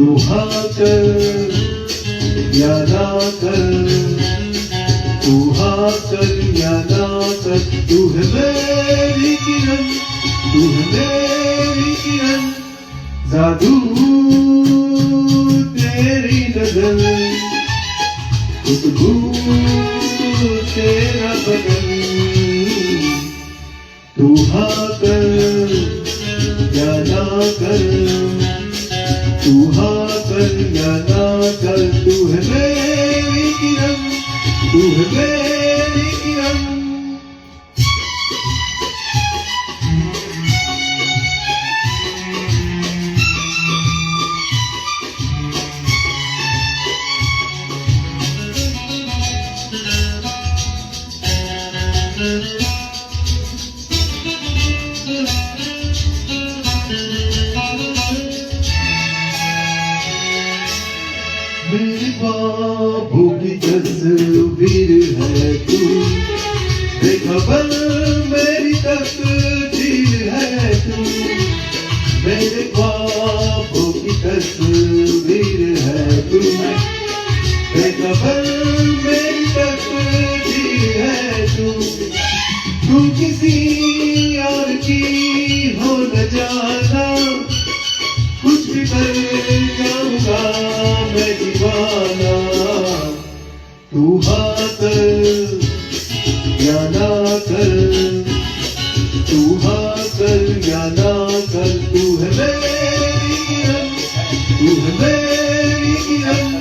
तू हाँ कर या ना कर, तू हाँ कर या ना कर, तू है मेरी किरण, तू है मेरी किरण, जादू तेरी नजर, खुशबू तेरा बदन, तू हाँ कर या ना कर, तू हाँ कर या ना कर, तू है मेरी किरण, तू है मेरी किरण। मेरी ख्वाबों की तस्वीर है तू, बेखबर मेरी तकदीर है तू, मेरे ख्वाबों की तस्वीर है तू, बेखबर मेरी तकदीर है तू, तू किसी और की हो न जाना, कुछ भी कर जाऊंगा मैं दीवाना, तू हाँ कर या ना कर, तू हाँ कर या ना कर, तू है मेरी किरण, तू है मेरी किरण।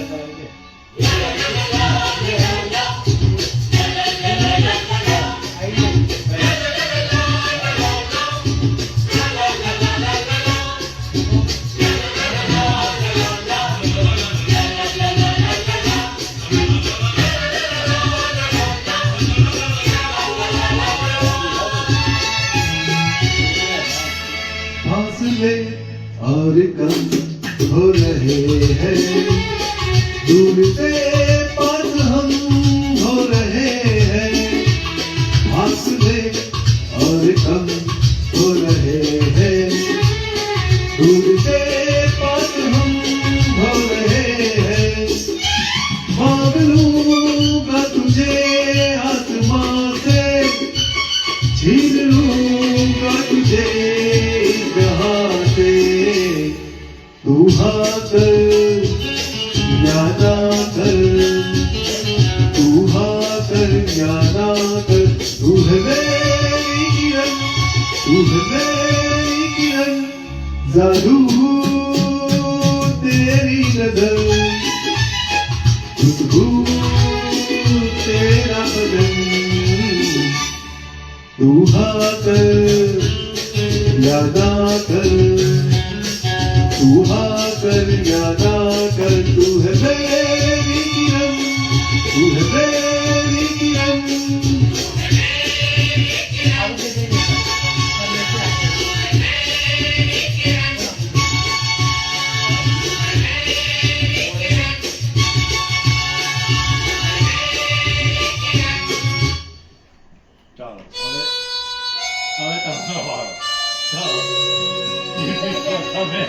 फासले और कम हो रहे हैं, दूर से पास हम हो रहे हैं, फासले और कम हो रहे हैं, दूर से पास हम हो रहे हैं, मांग लूंगा तुझे आसमां से, छीन लूंगा तुझे जहां से, तू हाँ कर या ना कर, तू हाँ कर या ना कर, तू है मेरी किरण, तू है मेरी किरण, जादू तेरी नजर, खुशबू तेरा बदन, तू हाँ कर या ना कर, तू हाँ कर या ना कर, तू है मेरी किरण, तू है मेरी किरण। ચાલો હવે તમે